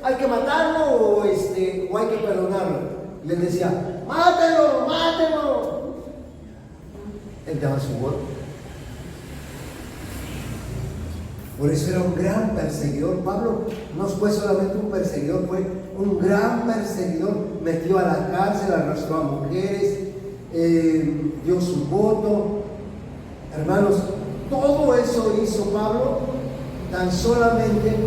hay que matarlo o hay que perdonarlo. Y les decía, mátelo. Él daba su voto. Por eso era un gran perseguidor. Pablo no fue solamente un perseguidor, fue un gran perseguidor. Metió a la cárcel, arrastró a mujeres, dio su voto. Hermanos, todo eso hizo Pablo tan solamente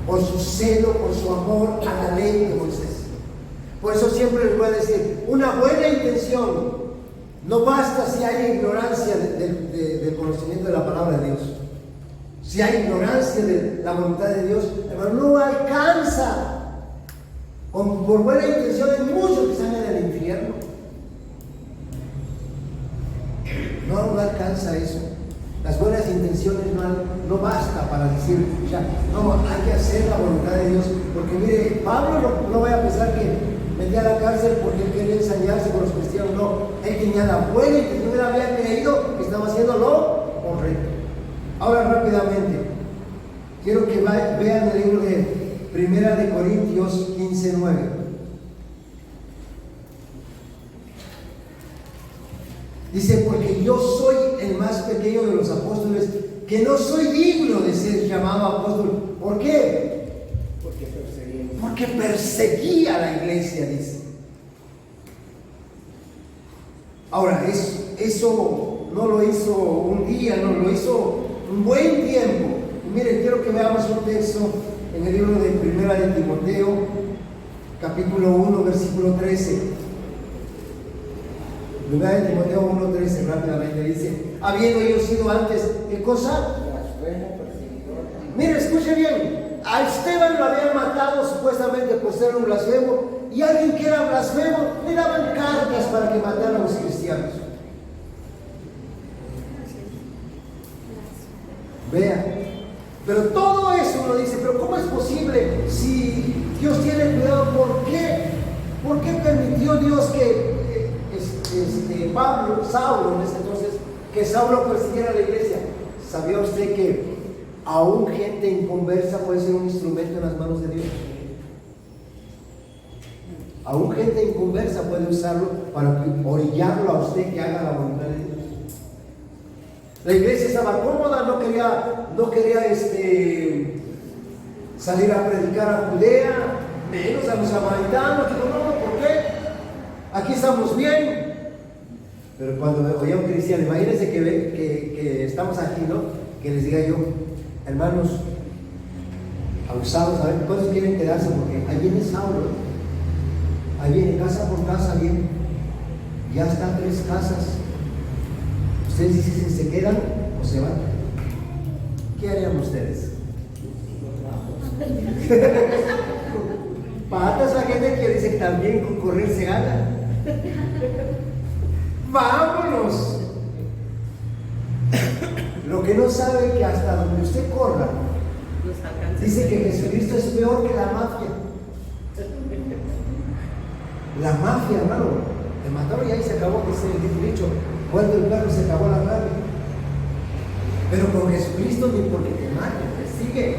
por su celo, por su amor a la ley de Moisés. Por eso siempre les voy a decir, una buena intención No basta si hay ignorancia del conocimiento de la palabra de Dios. Si hay ignorancia de la voluntad de Dios, hermano, no alcanza. Por buena intención hay muchos que están en el infierno. No alcanza eso. Las buenas intenciones no basta para decir, ya, no, hay que hacer la voluntad de Dios. Porque mire, Pablo no vaya a pensar que metía a la cárcel porque él quería ensañarse con los cristianos. No, él tenía la buena intención, él había creído que estaba haciendo lo correcto. Ahora rápidamente, quiero que vean el libro de Primera de Corintios 15:9. Dice, porque yo soy el más pequeño de los apóstoles, que no soy digno de ser llamado apóstol. ¿Por qué? Porque perseguía a la iglesia, dice. Ahora, eso no lo hizo un día, no lo hizo un buen tiempo. Y miren, quiero que veamos un texto en el libro de Primera de Timoteo, capítulo 1, versículo 13. Primera de Timoteo 1:13, rápidamente dice, habiendo yo sido antes, ¿qué cosa? Mire, escuche bien, a Esteban lo habían matado supuestamente por ser un blasfemo, y alguien que era blasfemo le daban cartas para que mataran a los cristianos. Vean, pero todo eso uno dice, pero ¿cómo es posible si Dios tiene cuidado? ¿Por qué permitió Dios que Saulo en ese entonces, que Saulo persiguiera a la iglesia? ¿Sabía usted que aún gente inconversa puede ser un instrumento en las manos de Dios? Aún gente inconversa puede usarlo para orillarlo a usted que haga la voluntad de Dios. La iglesia estaba cómoda, no quería salir a predicar a Judea, menos a los samaritanos. Digo, no, ¿por qué? Aquí estamos bien. Pero cuando oía a un cristiano, imagínense que estamos aquí, ¿no? Que les diga yo, hermanos, abusados, a ver, ¿cuántos quieren quedarse? Porque ahí viene Saulo, ahí viene casa por casa, viene, ya están 3 casas. Ustedes dicen si se quedan o se van. ¿Qué harían ustedes? Patas la gente que dice que también con correr se gana. ¡Vámonos! Lo que no sabe que hasta donde usted corra, dice que Jesucristo es peor que la mafia. La mafia, hermano, te mataron y ahí se acabó, dice el dicho, cuando el perro se acabó la rabia. Pero con Jesucristo ni porque te maten, te sigue.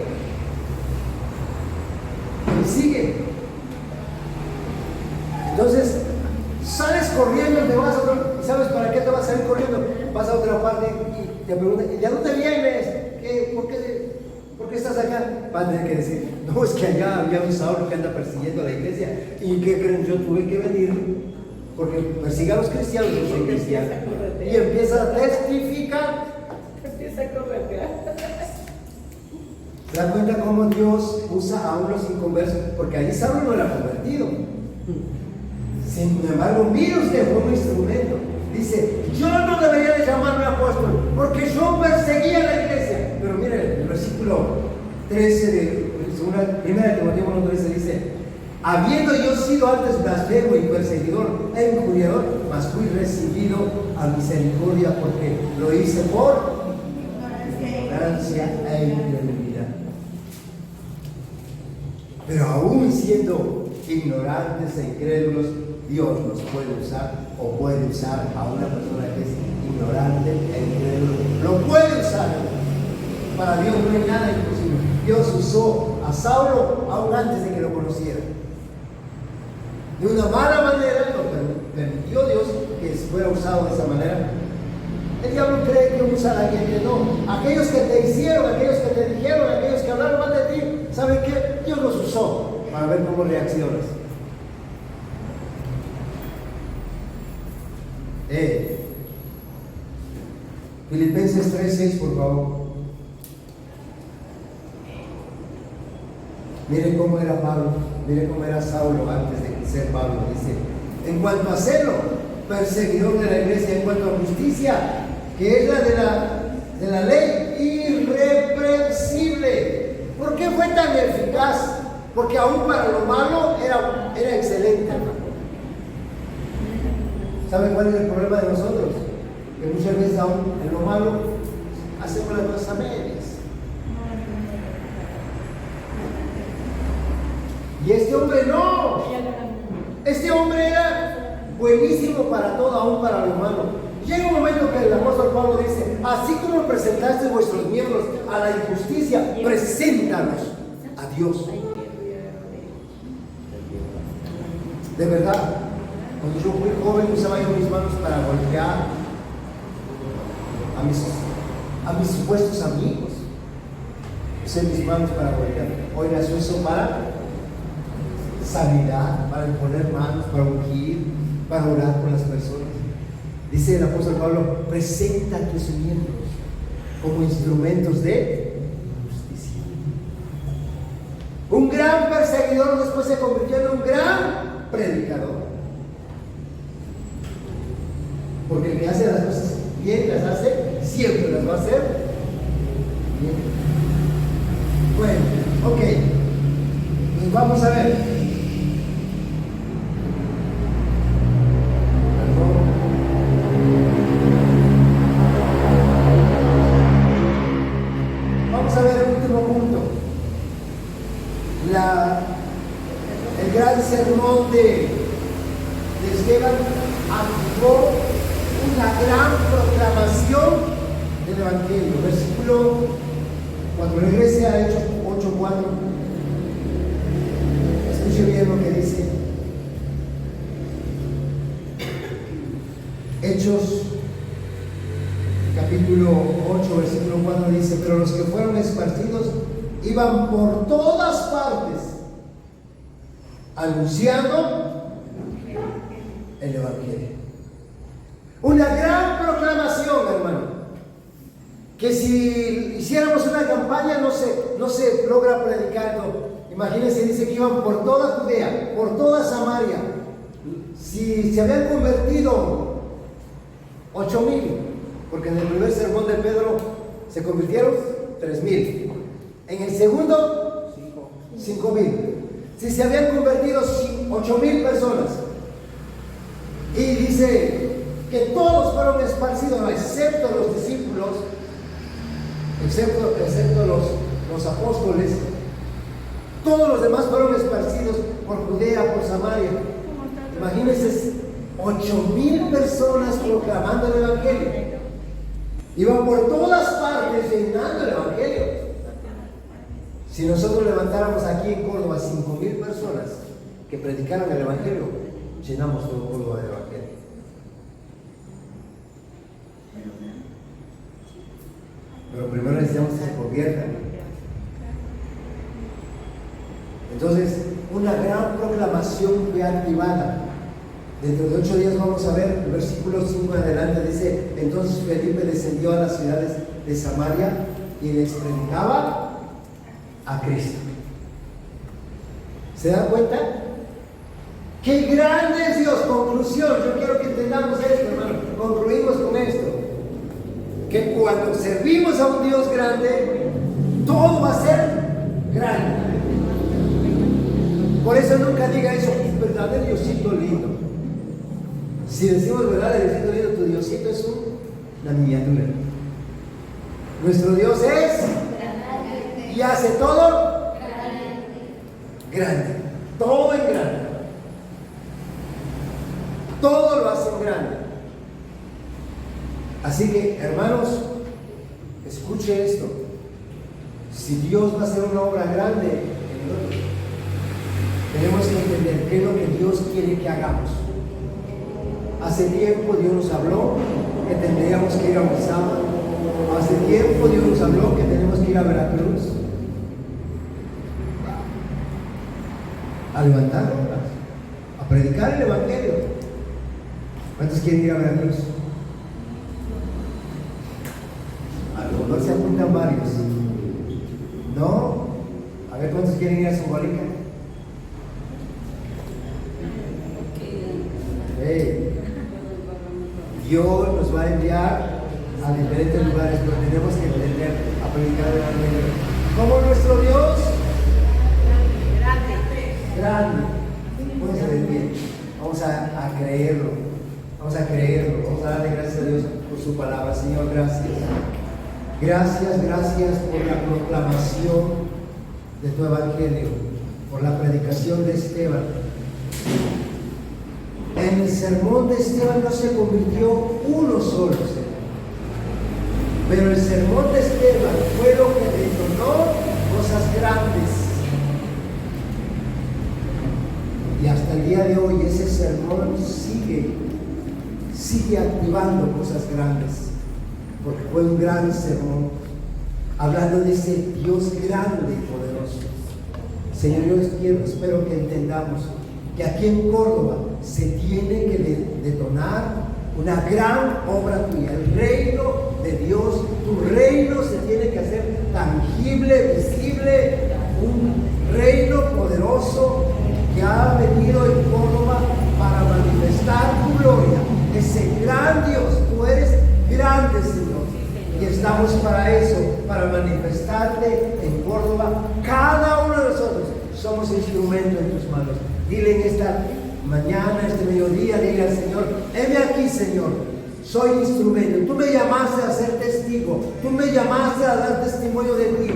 Te sigue. Entonces, sales corriendo, te vas a otro, ¿y sabes para qué te vas a salir corriendo? Vas a otra parte y te preguntan, ¿de dónde vienes? ¿Por qué estás acá? Vas a tener que decir, no, es que allá había un Saulo que anda persiguiendo a la iglesia. ¿Y qué creen? Yo tuve que venir porque persigue a los cristianos, yo soy cristiano. Y empieza a testificar. Empieza a correr. ¿Se da cuenta cómo Dios usa a unos inconversos? Porque allí Saulo no era convertido. Sin embargo, mire usted, fue un instrumento. Dice, yo no debería de llamarme apóstol, porque yo perseguía a la iglesia. Pero mire, el versículo 13 de 1 Timoteo 1:13 dice, habiendo yo sido antes blasfemo y perseguidor e injuriador, mas fui recibido a misericordia porque lo hice por ignorancia e incredulidad. Pero aún siendo ignorantes e incrédulos, Dios nos puede usar o puede usar a una persona que es ignorante e incrédulo. Lo puede usar. Para Dios no hay nada imposible. Dios usó a Saulo aún antes de que lo conociera. De una mala manera, lo permitió Dios que fuera usado de esa manera. El diablo cree que usa a la gente, no. Aquellos que te hicieron, aquellos que te dijeron, aquellos que hablaron mal de ti, ¿saben qué? Dios los usó para ver cómo reaccionas. Filipenses 3:6, por favor. Miren cómo era Pablo, miren cómo era Saulo antes de ser Pablo. Dice, en cuanto a celo, perseguidor de la iglesia en cuanto a justicia, que es la de la ley, irreprensible. ¿Por qué fue tan eficaz? Porque aún para lo malo era excelente, hermano. ¿Saben cuál es el problema de nosotros? Que muchas veces aún en lo malo hacemos las cosas a medias. Y este hombre no. Este hombre era buenísimo para todo, aún para lo malo. Llega un momento que el apóstol Pablo dice: así como presentaste vuestros miembros a la injusticia, preséntalos a Dios. De verdad, cuando yo fui joven usaba yo mis manos para golpear a mis supuestos amigos. Usé mis manos para golpear. Hoy las uso para sanidad, para imponer manos, para ungir, para orar por las personas. Dice el apóstol Pablo: presenta tus miembros como instrumentos de justicia. Un gran perseguidor después se convirtió en un gran predicador. Porque el que hace las cosas bien, las hace, siempre las va a hacer bien. Bueno, ok. Pues vamos a ver. Vamos a ver el último punto. El gran sermón de Esteban activó una gran proclamación del Evangelio. Versículo 4, regrese a Hechos 8:4. Escuche bien lo que dice. Hechos capítulo 8, versículo 4 dice: pero los que fueron esparcidos iban por todas partes anunciando el Evangelio. Una gran proclamación, hermano, que si hiciéramos una campaña no se logra predicando. Imagínense, dice que iban por toda Judea, por toda Samaria. Si se habían convertido 8,000, porque en el primer sermón de Pedro se convirtieron 3,000, en el segundo 5,000. Si se habían convertido 8,000 personas, y dice que todos fueron esparcidos, excepto los discípulos, excepto los apóstoles, todos los demás fueron esparcidos por Judea, por Samaria. Imagínense, 8,000 personas proclamando el Evangelio. Iban por todas partes llenando el Evangelio. Si nosotros levantáramos aquí en Córdoba 5,000 personas que predicaran el Evangelio, llenamos todo Córdoba del Evangelio. Pero primero necesitamos que se conviertan. Entonces, una gran proclamación fue activada. Dentro de 8 días vamos a ver el versículo 5 en adelante. Dice: entonces Felipe descendió a las ciudades de Samaria y les predicaba a Cristo. ¿Se dan cuenta? ¡Qué grande es Dios! Conclusión, yo quiero que entendamos esto, hermano. Concluimos con esto: que cuando servimos a un Dios grande, todo va a ser grande. Por eso nunca diga eso: verdad, el Diosito lindo. Si decimos verdad, el Diosito lindo, tu Diosito es una miniatura. Nuestro Dios es y hace todo grande. Todo en grande. Todo lo hace en grande. Así que, hermanos, escuche esto: si Dios va a hacer una obra grande en nosotros, tenemos que entender qué es lo que Dios quiere que hagamos. Hace tiempo Dios nos habló que tendríamos que ir a Orizaba. Hace tiempo Dios nos habló que tenemos que ir a Veracruz a levantar obras, a predicar el Evangelio. ¿Cuántos quieren ir a Veracruz? A lo mejor se apuntan varios. ¿No? A ver, ¿cuántos quieren ir a Zongolica? Hey. Dios nos va a enviar a diferentes lugares, pero tenemos que entender a predicar el evangelio. ¿Cómo nuestro Dios? Grande. Vamos a ver bien. Vamos a creerlo. Vamos a creerlo. Vamos a darle gracias a Dios por su palabra. Señor, gracias. Gracias por la proclamación de tu evangelio, por la predicación de Esteban. En el sermón de Esteban no se convirtió uno solo, Señor. Pero el sermón de Esteban fue lo que detonó cosas grandes. Y hasta el día de hoy ese sermón sigue activando cosas grandes. Porque fue un gran sermón, hablando de ese Dios grande y poderoso. Señor, yo espero que entendamos que aquí en Córdoba se tiene que detonar una gran obra tuya, el reino de Dios. Tu reino se tiene que hacer tangible, visible, un reino poderoso que ha venido en Córdoba para manifestar tu gloria. Ese gran Dios, tú eres grande, Señor, y estamos para eso, para manifestarte en Córdoba. Cada uno de nosotros somos instrumento en tus manos. Dile en esta mañana, este mediodía, dile al Señor: heme aquí, Señor, soy instrumento. Tú me llamaste a ser testigo, tú me llamaste a dar testimonio de ti.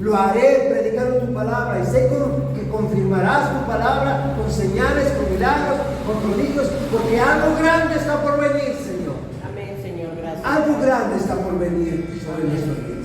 Lo haré predicando tu palabra, y sé que confirmarás tu palabra con señales, con milagros, con prodigios, porque algo grande está por venir, Señor. Amén, Señor, gracias. Algo grande está por venir sobre nuestros días.